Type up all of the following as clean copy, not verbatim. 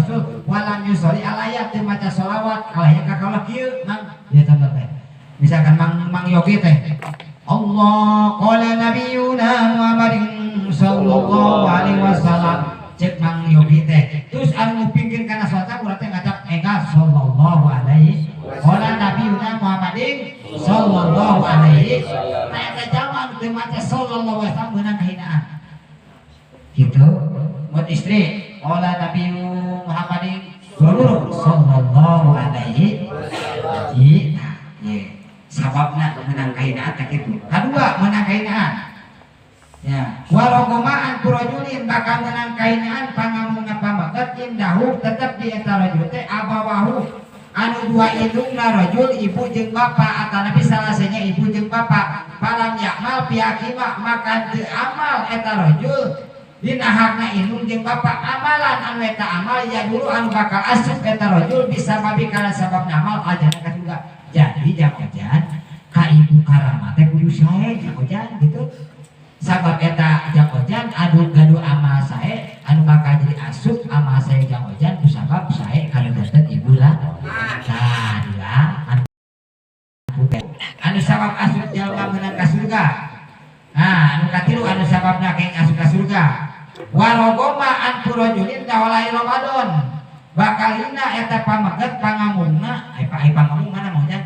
Rasul walam yusoli alaya teu maca sholawat alaya ka kaulah kieu mang ya contoh teh misalkan mang Yogi teh Allah qala nabiyuna Muhammadin sallallahu alaihi wasallam cek mang Yogi teh terus anu ngupingkeun kana sholat urang teh ngacap enggal sallallahu alaihi qala nabiyuna Muhammadin sallallahu alaihi teh teh jaman teu maca sallallahu alaihi wasallam meunang kahinaan gitu buat istri qala nabiyyu Muhammadin sallallahu alaihi wasallam sababna menang kahinaan tak itu kedua menang kahinaan ya warogomaan kurajulin bakal menang kahinaan pangamun ngapamaket indahu tetap di eta rajul teh abawahu anu dua indungna rajul ibu jeung bapa atanapi salasenya ibu jeung bapa palam yakmal pihakima maka teu amal eta rajul dina hakna indung jeung bapa amalan anu eta amal ya dulu anu bakal asup eta rajul bisa babi kana sabab amal ajana ka juga jadi jakojan ka ibu karama teh kudu sae jakojan gitu sabab eta jakojan adu gaduh amal sae anu bakal jadi asup amal sae jakojan ku sabab sae kana deutet ibu lah nah dua anu sabab asup jalma meunang ka surga nah anu katilu anu sababna keng asup ka surga warogoma an purojulin dawalai Ramadan bakalina eta pamaget pangamungna pangamung mana maunya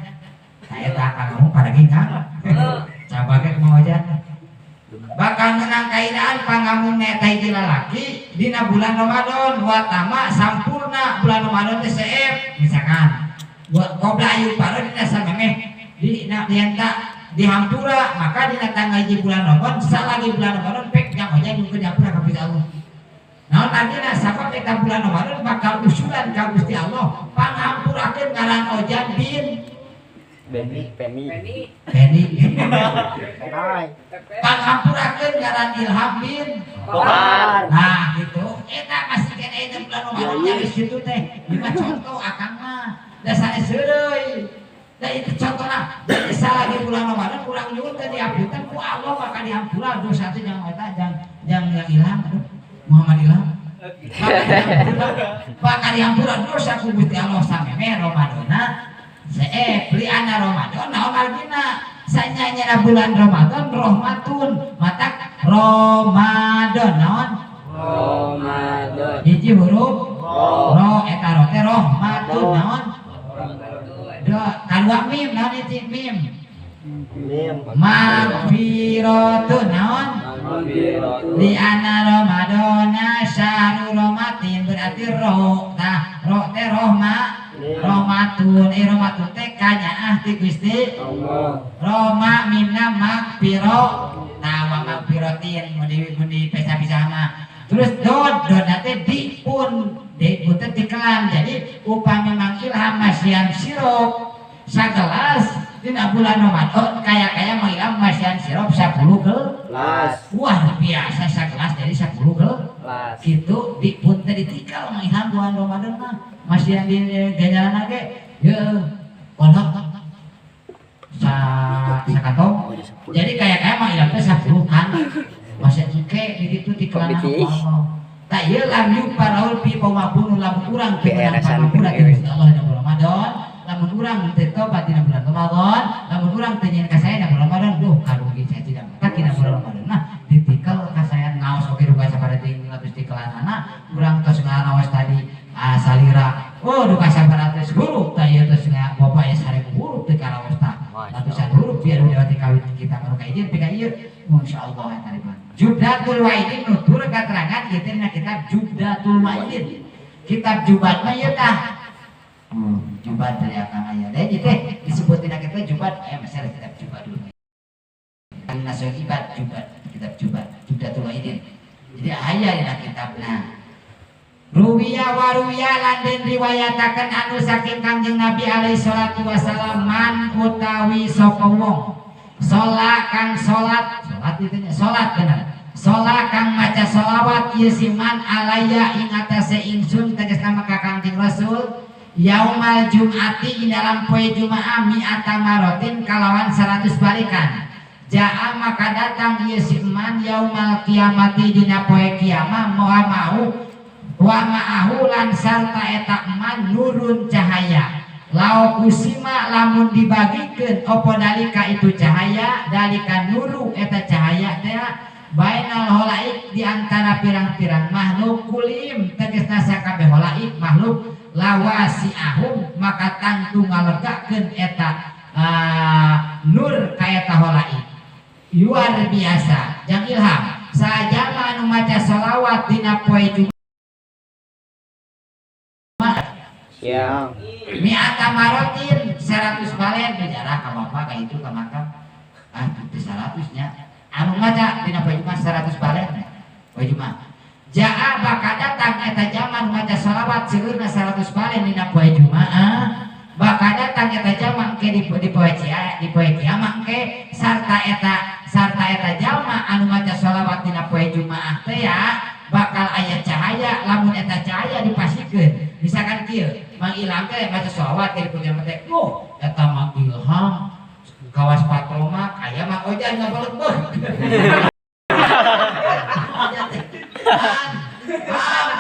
nah eta pangamung pada gingang cabake mau aja bakal menang kainaan pangamungna eta hiji lalaki dina bulan Ramadan watama sampurna bulan Ramadan teh seep misalkan qobla ayu paro dina samemeh dina dianta dihampura maka dina tanggal hiji bulan Ramadan salagi bulan Ramadan pek jang aja nyungkeun dihampura ka Gusti Allah. Naon tadina sabab eta bulan Ramadan bakal usulan ka Gusti Allah pangampurakeun ngaran Ojan bin Peni pangampurakeun ngaran Ilham bin Kohar. Nah gitu eta masih kene eta bulan Ramadan jadi situ teh lima contoh akang mah dasarna seureuy. Dan itu contohnya jadi salagi bulan Ramadan kurang nyuwun teh diampunkan ku Allah maka diampura dosa teh jangan eta yang hilang Muhammad Ilham maka diampura dosa ku Gusti Allah samemeh Ramadana beli anak Ramadan naon artina sanyanyana bulan Ramadan rahmatun matak Ramadan naon Ramadan hiji huruf ro eta ro teh rahmatun naon kadua mim naon hiji mim magfiratun naon li anna ramadana syahrul rahmatin berarti roh nah roh teh rahmatun rahmatun teh kanyaah ti Gusti Allah roma mimna magfiro nah wa magfiratin mun di pisah-pisah mah terus dod teh dipun teh dikelan jadi upami Mang Ilham masian sirup sagelas dina bulan Ramadan kaya Mang Ilham masian sirup 10 gelas wah biasa sagelas jadi 10 gelas gitu dipun teh ditikal Mang Ilham bulan Ramadan mah masian di ganjaran ge ye kolak sakantong jadi kaya Mang Ilham teh 10 kan masih engke begitu dikelan Allah tak ieu lam yuparaul pi pamapun lamun urang teu pamapura teh Allah dina bulan Ramadan lamun urang teu tobat dina bulan Ramadan lamun urang teu nyeun kasayan dina bulan Ramadan duh karugi saya tidak matak dina bulan Ramadan nah ditikel kasayan ngaos oge rupa sapareting latus tikelanana urang tos ngaraos tadi salira oh duka sabaratus huruf tah ieu tos bapak ya 1000 huruf teu karaos tah ratusan huruf biar udah dikawin kita baru ka ieu pika ieu masyaallah eta riban Jubdatul Wa'idin nutur keterangan itu dina kitab Jubdatul Wa'idin kitab jubat mah ieu tah jubat dari akang aya teh teh disebut dina kitab jubat masih ada kitab jubat dulu nasul ibad jubat kitab jubat Jubdatul Wa'idin jadi aya dina kitabna Ruwiya waruwiya lan den riwayataken anu saking Kangjeng Nabi alaihi salatu wasallam man utawi sapa wong sholat kang sholat bener sholat kang maca sholawat ieu siman alaya ing atase ingsun tegasna maka Kangjeng Rasul yaumal jum'ati ing dalam poe Jumaah mi'ata marotin kalawan 100 balikan jaa maka datang ieu siman yaumal kiamati dina poe kiamah moal mau wa ma'ahu lan sarta eta man nurun cahaya lau kusima lamun dibagikeun opo dalika itu cahaya dalika nuru eta cahaya teh bainal holaik di antara pirang-pirang makhluk kulim tegasna sakabeh holaik makhluk lawasiahum maka tangtu ngalegakeun eta nur ka eta holaik luar biasa jang ilham sajama anu maca sholawat dina poe Jumat siang mi'ata marotin 100 balen bicara ka bapak ka itu ka makam itu 100 nya anu maca dina poe Jumat 100 balen poe Jumat jaa bakal datang eta zaman maca sholawat seueurna 100 balen dina poe Jumat bakal datang eta zaman ke di poe kiamat ke sarta eta jalma anu maca sholawat dina poe Jumat teh ya bakal aya cahaya lamun eta cahaya dipasikeun misalkan kieu Mang Ilham teh maca sholawat di poe Jumat teh eta Mang Ilham kawas patromak aya Mang Ojan ngabeuleuh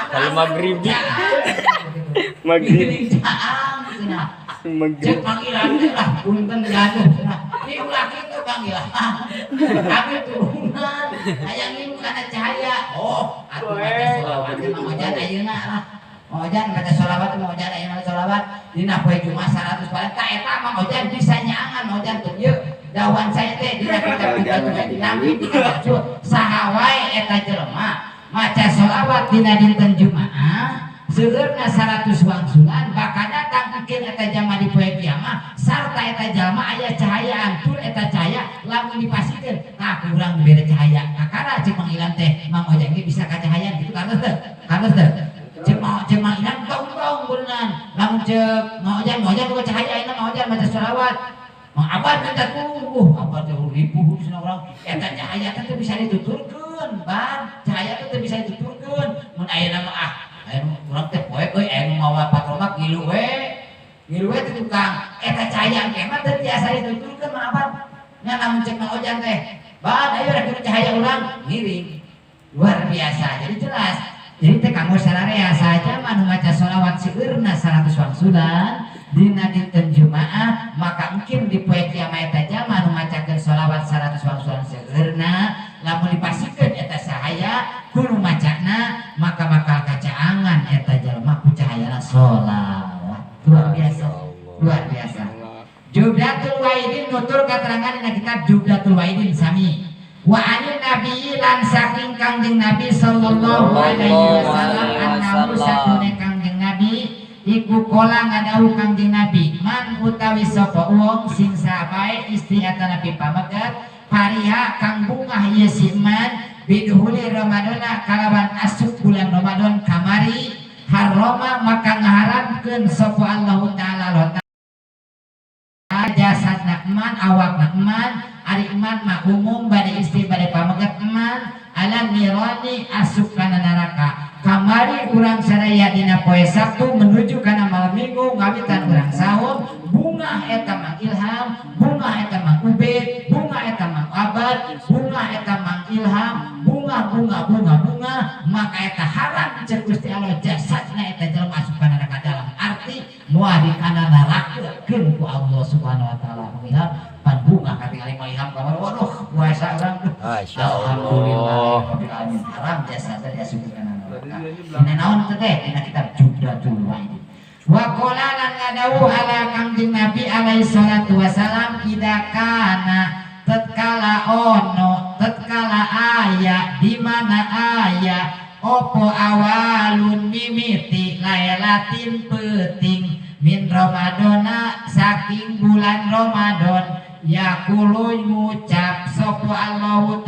kalau maghrib cek panggilan lah punten gaduh ieu ulah kitu panggilan tapi turunan aya ngilu kana cahaya atuh baca sholawat Mang Ojan ayeuna lah Mang Ojan baca sholawat Mang Ojan ayeuna sholawat dina poe Jumat 100 balen ta eta Mang Ojan bisa nyaangan Mang Ojan teh ieu dawan saya teh dina kitab Nabi dikatakan saha wae eta jelema maca sholawat dina dinten Jumaah seueurna 100 wangsulan bakal datang keun eta jalma di poe kiamat sarta eta jalma aya cahayaan tur eta cahaya lamun dipasikeun nah kurang dibere cahaya kakara cek Mang Ilham teh Mang Ojan ge bisa kacahayaan gitu karena teh cek Mang Ilham tong beunang lamun cek Mang Ojan buka cahaya ayeuna Mang Ojan maca sholawat Mang Abad minta abad jauh ribu cenah urang eta cahaya teh bisa dituturkeun ban cahaya teh bisa dituturkeun mun ayeuna mah anu urang teh poe euy anu mawa patromak ngilu we teh tukang eta cahaya ge mah teh biasa dituturkeun Mang Abad nya namun cek Mang Ojan teh ban ayo rek cahaya urang ngiring luar biasa jadi jelas jadi teh kanggo sararea saja anu maca sholawat seueurna 100 wangsulan dina dinten Jumaah maka mungkin di poe kiamat eta jalma anu macakeun sholawat 100 wangsulan seueurna lamun dipasikeun eta cahaya kudu macana maka bakal kacaangan eta jalma ku cahayana sholawat luar biasa Jubdatul Waidin nutur katerangan dina kitab Jubdatul Waidin sami wa anin nabi lan saking kangjeng Nabi sallallahu alaihi wasallam annahu satune kangjeng Nabi iku kola ngadawuh kangjeng Nabi man utawi sapa wong sing sabae istri eta Nabi pamegat pariha kang bungah ieu si man biduhuli Ramadan kalawan asup bulan Ramadan kamari haroma maka ngaharamkeun sapa Allah taala jasadna eman awakna eman ari eman mah umum bade istri bade pamegat eman ala nirani asup kana neraka kamari urang sadaya dina poe Sabtu menuju kana malam Minggu ngawitan urang saum bunga eta Mang Ilham bunga eta Mang Ubed bunga eta Mang Abad bunga eta Mang Ilham bunga maka eta haram cek Gusti Allah jasadna eta jelema asup kana neraka dalam arti moal di kana neraka keun ku Allah Subhanahu wa taala Ilham pan bunga katingali Mang Ilham kamar waduh puasa urang alhamdulillah haram jasadna asup kana dina naon teh dina kitab Jubdatul Waidin wa qala lan ngadawuh ala kangjeng Nabi alaihi salatu wasalam ida kana tatkala aya di mana aya opo awalun mimiti lailatin peuting min Ramadana saking bulan Ramadan yaqulu ngucap sapa Allah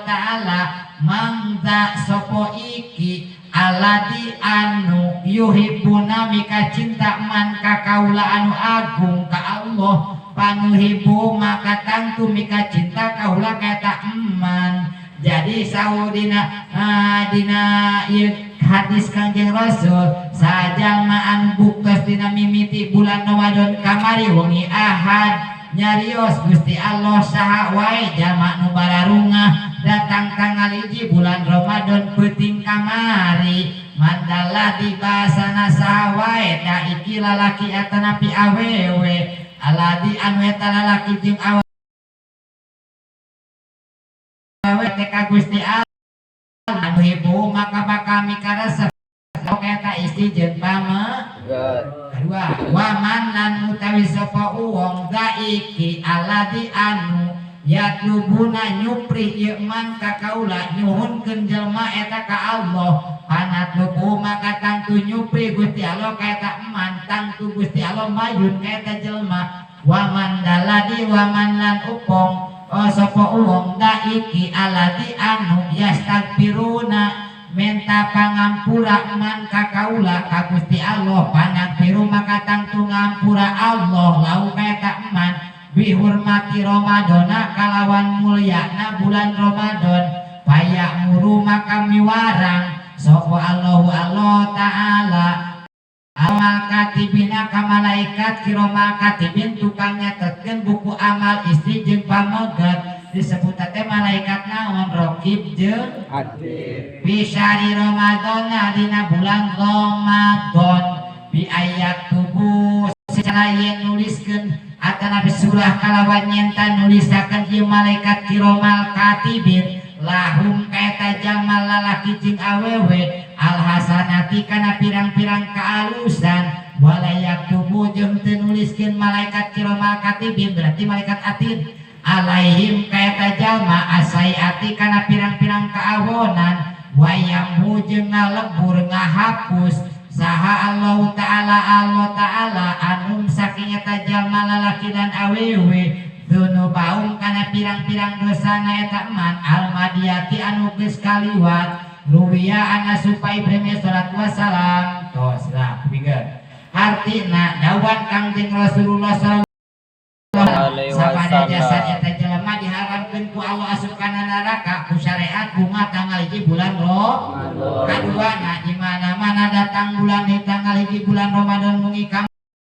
taala mangza sopo iki aladi anu yuhibuna mika cinta man kakaula anu agung ka Allah panuhibu maka tangtu mika cinta kaula kata eman jadi saudina dina hadis kanjeng Rasul sajalmaan buktos dina mimiti bulan Ramadan kamari wengi Ahad nyarios Gusti Allah saha wae jalma nu bararungah datang tanggal 1 bulan Ramadan peuting kamari mandala di bahasana sawae da iki lalaki eta napi awewe aladi anu eta lalaki jeung awewe teh ka Gusti Allah anu hibu maka kami karasa eta istri jeung kedua waman lan utawi sapa uwong da iki aladi anu yatlubuna nyupri iman ka kaula nyuhunkeun jelema eta ka Allah panatlubu maka tangtu nyupri Gusti Allah ka eta eman tangtu Gusti Allah mayun ka eta jelema waman daladi waman lan upong sapa uwong da iki aladi anu yastagfiruna menta pangampura man ka kaula ka Gusti Allah panagfiru maka tangtu ngampura Allah lau ka eta eman bihurmati Ramadana kalawan mulyana bulan Ramadan paya muru maka miwarang sapa Allah Ta'ala amal katibina ka malaikat kiramal katibin tukang nyatetkeun buku amal istri jeung pamegat disebut teh malaikat naon raqib jeung atid bisyari Ramadan dina bulan Ramadan bi ayat tubuh secara yen nuliskeun atana surah kalawan nyenta nulisakeun ieu malaikat kiromal katibin lahum kaeta jalma lalaki jeung awewe alhasanati kana pirang-pirang kaalusan walayak tubuh jeung teu nuliskeun malaikat kiromal katibin berarti malaikat atid alaihim kaeta jalma asaiati kana pirang-pirang kaawonan wayamhu jeung ngalebur ngahapus saha Allah Ta'ala anum saking eta jalma lalaki dan awewe dunubaum kana pirang-pirang dosana eta man almadiyati anu geus kaliwat ruwiya ana supaya Ibrahim sallallahu wasallam tos lah pikeun artina dawan Kangjeng Rasulullah sallallahu sabada jasad eta jelema diharamkeun ku Allah asup kana neraka ku syariat bunga tanggal 1 bulan Ramadan. Kadua di mana-mana datang bulan di tanggal 1 bulan Ramadan mengi